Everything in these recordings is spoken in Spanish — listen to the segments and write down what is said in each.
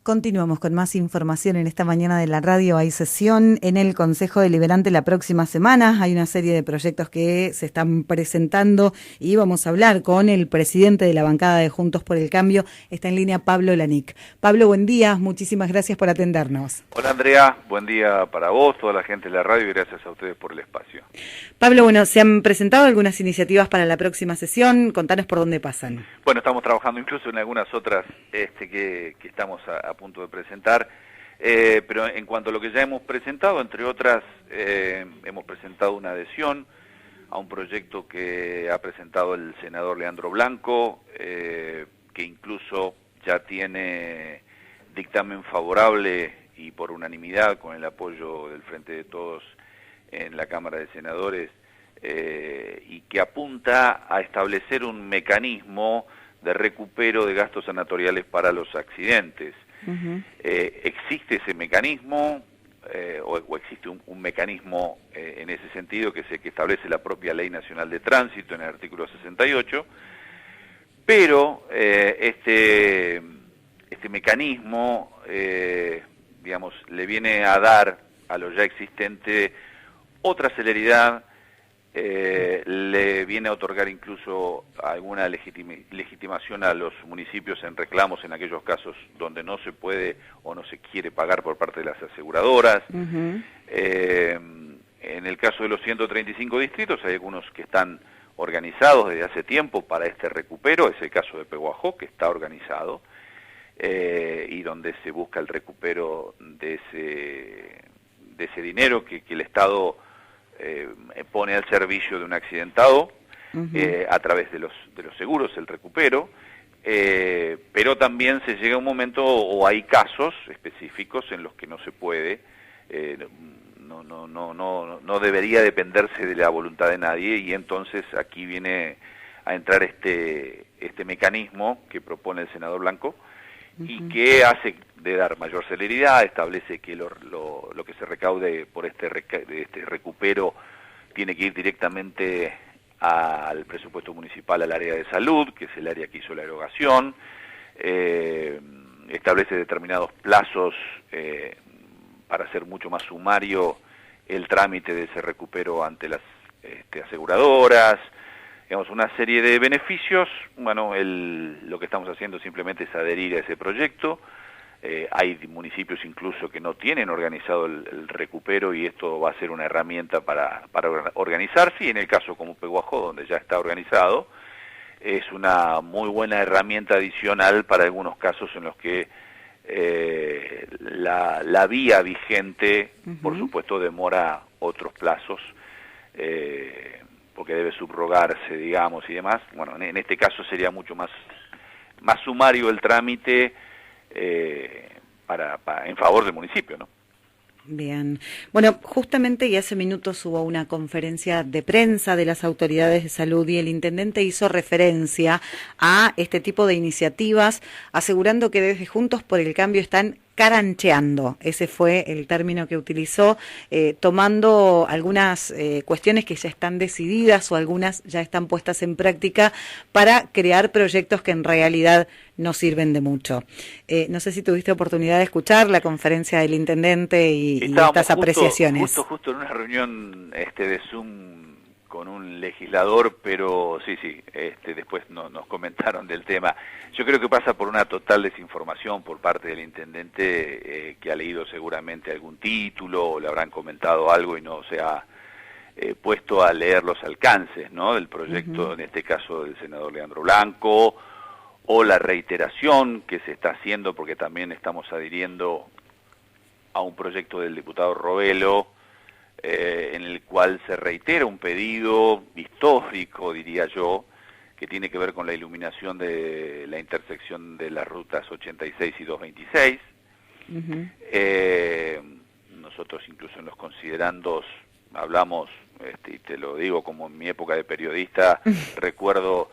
Continuamos con más información en esta mañana de la radio. Hay sesión en el Consejo Deliberante la próxima semana. Hay una serie de proyectos que se están presentando y vamos a hablar con el presidente de la bancada de Juntos por el Cambio. Está en línea Pablo Lanic. Pablo, buen día. Muchísimas gracias por atendernos. Hola Andrea, buen día para vos, toda la gente de la radio y gracias a ustedes por el espacio. Pablo, bueno, se han presentado algunas iniciativas para la próxima sesión. Contanos por dónde pasan. Bueno, estamos trabajando incluso en algunas otras que estamos a punto de presentar, pero en cuanto a lo que ya hemos presentado, entre otras, hemos presentado una adhesión a un proyecto que ha presentado el senador Leandro Blanco, que incluso ya tiene dictamen favorable y por unanimidad con el apoyo del Frente de Todos en la Cámara de Senadores, y que apunta a establecer un mecanismo de recupero de gastos sanatoriales para los accidentes. Existe ese mecanismo, o existe un mecanismo en ese sentido que establece la propia Ley Nacional de Tránsito en el artículo 68, pero este mecanismo, digamos, le viene a dar a lo ya existente otra celeridad, le viene a otorgar incluso alguna legitimación a los municipios en reclamos en aquellos casos donde no se puede o no se quiere pagar por parte de las aseguradoras. En el caso de los 135 distritos hay algunos que están organizados desde hace tiempo para este recupero, es el caso de Peguajó, que está organizado, y donde se busca el recupero de ese dinero que el Estado pone al servicio de un accidentado, a través de los seguros, el recupero, pero también se llega a un momento, o hay casos específicos en los que no se puede, no debería dependerse de la voluntad de nadie, y entonces aquí viene a entrar este mecanismo que propone el senador Blanco, y que hace de dar mayor celeridad, establece que lo que se recaude por este recupero tiene que ir directamente al presupuesto municipal, al área de salud, que es el área que hizo la erogación, establece determinados plazos para hacer mucho más sumario el trámite de ese recupero ante las aseguradoras, digamos, una serie de beneficios. Bueno, lo que estamos haciendo simplemente es adherir a ese proyecto. Hay municipios incluso que no tienen organizado el recupero, y esto va a ser una herramienta para organizarse, y en el caso como Peguajó, donde ya está organizado, es una muy buena herramienta adicional para algunos casos en los que la vía vigente, por supuesto, demora otros plazos, porque debe subrogarse, digamos, y demás. Bueno, en este caso sería mucho más sumario el trámite, en favor del municipio, ¿no? Bien. Bueno, justamente y hace minutos hubo una conferencia de prensa de las autoridades de salud y el intendente hizo referencia a este tipo de iniciativas, asegurando que desde Juntos por el Cambio están carancheando, ese fue el término que utilizó, tomando algunas cuestiones que ya están decididas o algunas ya están puestas en práctica para crear proyectos que en realidad no sirven de mucho. No sé si tuviste oportunidad de escuchar la conferencia del intendente y estas apreciaciones. Justo en una reunión de Zoom con un legislador, pero sí, después nos comentaron del tema. Yo creo que pasa por una total desinformación por parte del intendente, que ha leído seguramente algún título, o le habrán comentado algo y no se ha puesto a leer los alcances, ¿no?, del proyecto, en este caso del senador Leandro Blanco, o la reiteración que se está haciendo, porque también estamos adhiriendo a un proyecto del diputado Robelo, en el cual se reitera un pedido histórico, diría yo, que tiene que ver con la iluminación de la intersección de las rutas 86 y 226. Nosotros incluso en los considerandos hablamos, y te lo digo como en mi época de periodista, recuerdo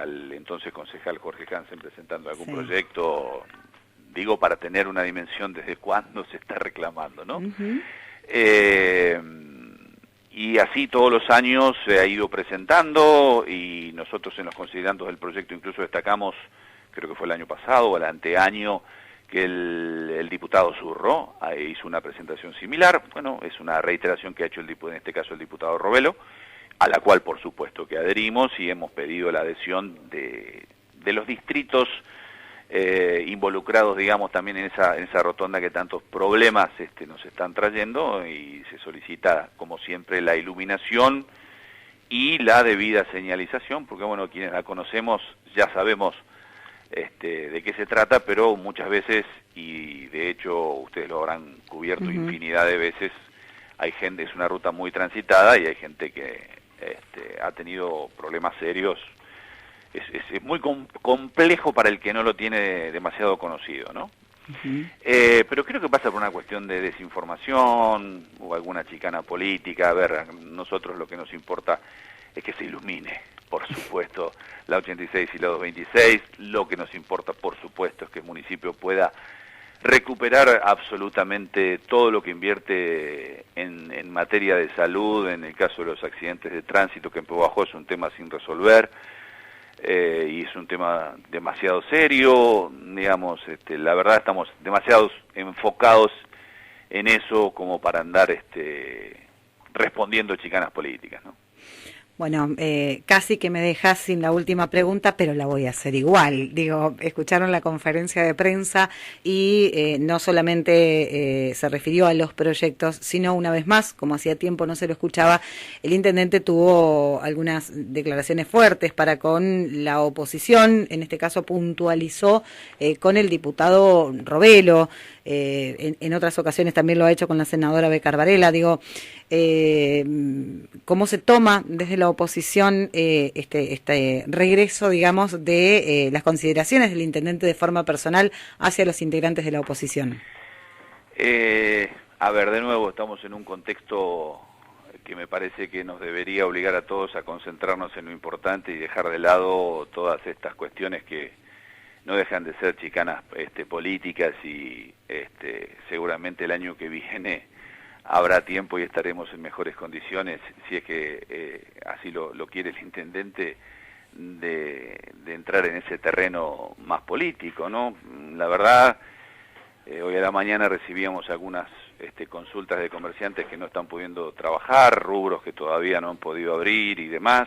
al entonces concejal Jorge Hansen presentando algún proyecto, digo, para tener una dimensión desde cuándo se está reclamando, ¿no? Y así todos los años se ha ido presentando, y nosotros en los considerandos del proyecto incluso destacamos, creo que fue el año pasado o el anteaño, que el diputado Zurro hizo una presentación similar. Bueno, es una reiteración que ha hecho en este caso el diputado Robelo, a la cual por supuesto que adherimos y hemos pedido la adhesión de los distritos involucrados, digamos, también en esa rotonda que tantos problemas nos están trayendo, y se solicita, como siempre, la iluminación y la debida señalización, porque bueno, quienes la conocemos ya sabemos de qué se trata, pero muchas veces, y de hecho ustedes lo habrán cubierto infinidad de veces, hay gente, es una ruta muy transitada y hay gente que ha tenido problemas serios. Es muy complejo para el que no lo tiene demasiado conocido, ¿no? Pero creo que pasa por una cuestión de desinformación o alguna chicana política. A ver, nosotros lo que nos importa es que se ilumine, por supuesto, la 86 y la 226. Lo que nos importa, por supuesto, es que el municipio pueda recuperar absolutamente todo lo que invierte en materia de salud. En el caso de los accidentes de tránsito, que en Pehuajó es un tema sin resolver, y es un tema demasiado serio, digamos, la verdad estamos demasiado enfocados en eso como para andar respondiendo chicanas políticas, ¿no? Bueno, casi que me dejas sin la última pregunta, pero la voy a hacer igual. Digo, escucharon la conferencia de prensa y no solamente se refirió a los proyectos, sino una vez más, como hacía tiempo no se lo escuchaba, el intendente tuvo algunas declaraciones fuertes para con la oposición. En este caso puntualizó con el diputado Robelo, en otras ocasiones también lo ha hecho con la senadora Becar Varela. Digo, ¿cómo se toma desde la oposición este regreso, digamos, de las consideraciones del intendente de forma personal hacia los integrantes de la oposición? A ver, de nuevo, estamos en un contexto que me parece que nos debería obligar a todos a concentrarnos en lo importante y dejar de lado todas estas cuestiones que no dejan de ser chicanas políticas, y seguramente el año que viene habrá tiempo y estaremos en mejores condiciones, si es que así lo quiere el intendente, de entrar en ese terreno más político, ¿no? La verdad, hoy a la mañana recibíamos algunas consultas de comerciantes que no están pudiendo trabajar, rubros que todavía no han podido abrir y demás,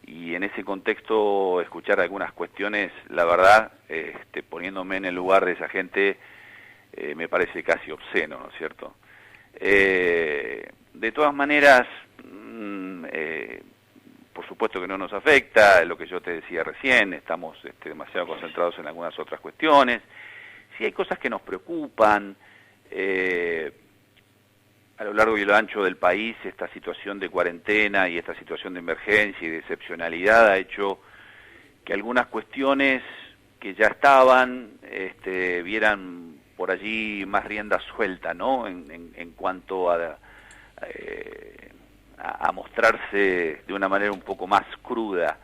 y en ese contexto escuchar algunas cuestiones, la verdad, poniéndome en el lugar de esa gente, me parece casi obsceno, ¿no es cierto? De todas maneras, por supuesto que no nos afecta, lo que yo te decía recién, estamos demasiado concentrados en algunas otras cuestiones. Si hay cosas que nos preocupan, a lo largo y lo ancho del país, esta situación de cuarentena y esta situación de emergencia y de excepcionalidad ha hecho que algunas cuestiones que ya estaban vieran por allí más rienda suelta, ¿no? En cuanto a mostrarse de una manera un poco más cruda.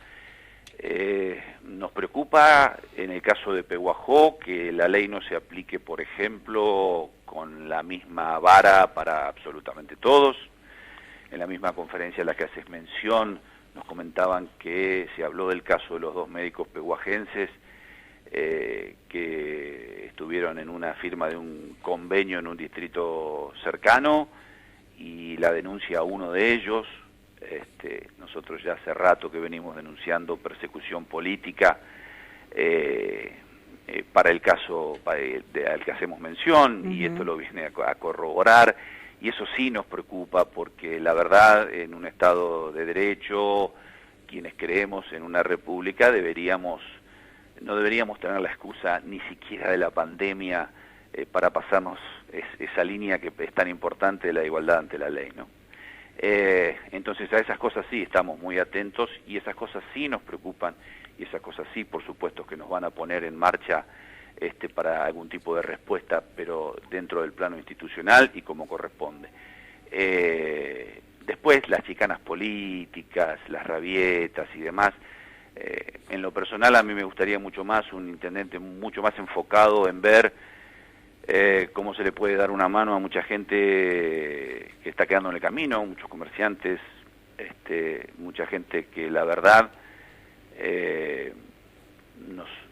Nos preocupa, en el caso de Pehuajó, que la ley no se aplique, por ejemplo, con la misma vara para absolutamente todos. En la misma conferencia a la que haces mención, nos comentaban que se habló del caso de los 2 médicos pehuajenses que estuvieron en una firma de un convenio en un distrito cercano, y la denuncia a uno de ellos. Nosotros ya hace rato que venimos denunciando persecución política para el caso al que hacemos mención, y esto lo viene a corroborar, y eso sí nos preocupa, porque la verdad, en un Estado de Derecho, quienes creemos en una república, no deberíamos tener la excusa ni siquiera de la pandemia para pasarnos esa línea que es tan importante de la igualdad ante la ley, ¿no? Entonces a esas cosas sí estamos muy atentos, y esas cosas sí nos preocupan, y esas cosas sí, por supuesto, que nos van a poner en marcha para algún tipo de respuesta, pero dentro del plano institucional y como corresponde. Después, las chicanas políticas, las rabietas y demás, en lo personal a mí me gustaría mucho más un intendente mucho más enfocado en ver cómo se le puede dar una mano a mucha gente que está quedando en el camino, muchos comerciantes, mucha gente que la verdad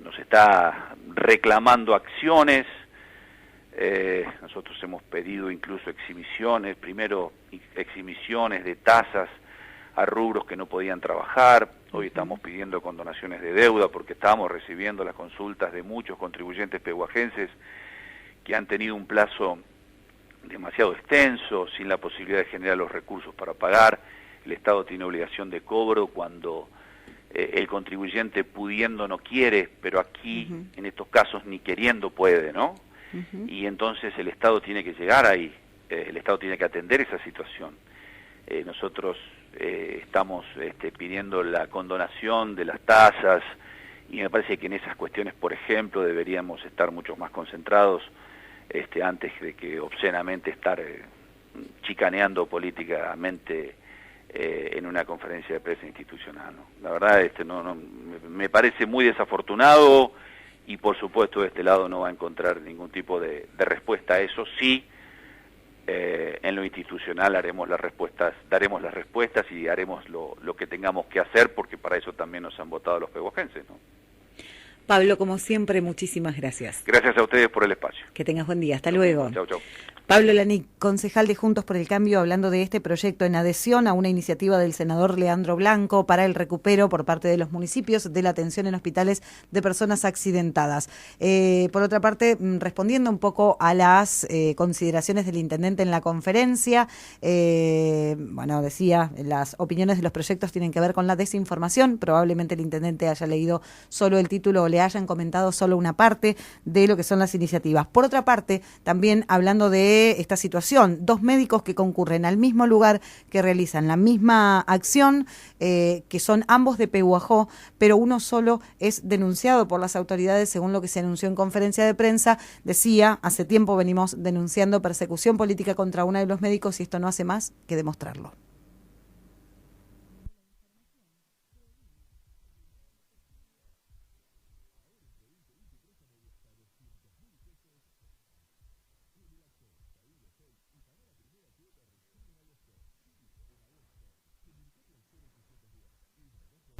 nos está reclamando acciones Nosotros hemos pedido incluso exhibiciones, primero exhibiciones de tasas a rubros que no podían trabajar. Hoy estamos pidiendo condonaciones de deuda porque estamos recibiendo las consultas de muchos contribuyentes pehuajenses que han tenido un plazo demasiado extenso, sin la posibilidad de generar los recursos para pagar. El Estado tiene obligación de cobro cuando el contribuyente pudiendo no quiere, pero aquí en estos casos ni queriendo puede, ¿no? Y entonces el Estado tiene que llegar ahí, el Estado tiene que atender esa situación. Nosotros estamos pidiendo la condonación de las tasas y me parece que en esas cuestiones, por ejemplo, deberíamos estar mucho más concentrados antes de que obscenamente estar chicaneando políticamente en una conferencia de prensa institucional, ¿no? La verdad, me parece muy desafortunado. Y por supuesto de este lado no va a encontrar ningún tipo de respuesta a eso. Sí, en lo institucional daremos las respuestas y haremos lo que tengamos que hacer, porque para eso también nos han votado los pehuajenses, ¿no? Pablo, como siempre, muchísimas gracias. Gracias a ustedes por el espacio. Que tengas buen día. Hasta luego. Chau, chau. Pablo Lanic, concejal de Juntos por el Cambio, hablando de este proyecto en adhesión a una iniciativa del senador Leandro Blanco para el recupero por parte de los municipios de la atención en hospitales de personas accidentadas. Por otra parte, respondiendo un poco a las consideraciones del intendente en la conferencia, decía, las opiniones de los proyectos tienen que ver con la desinformación. Probablemente el intendente haya leído solo el título o le hayan comentado solo una parte de lo que son las iniciativas. Por otra parte, también hablando de esta situación, 2 médicos que concurren al mismo lugar, que realizan la misma acción, que son ambos de Pehuajó, pero uno solo es denunciado por las autoridades, según lo que se anunció en conferencia de prensa. Decía, hace tiempo venimos denunciando persecución política contra uno de los médicos y esto no hace más que demostrarlo.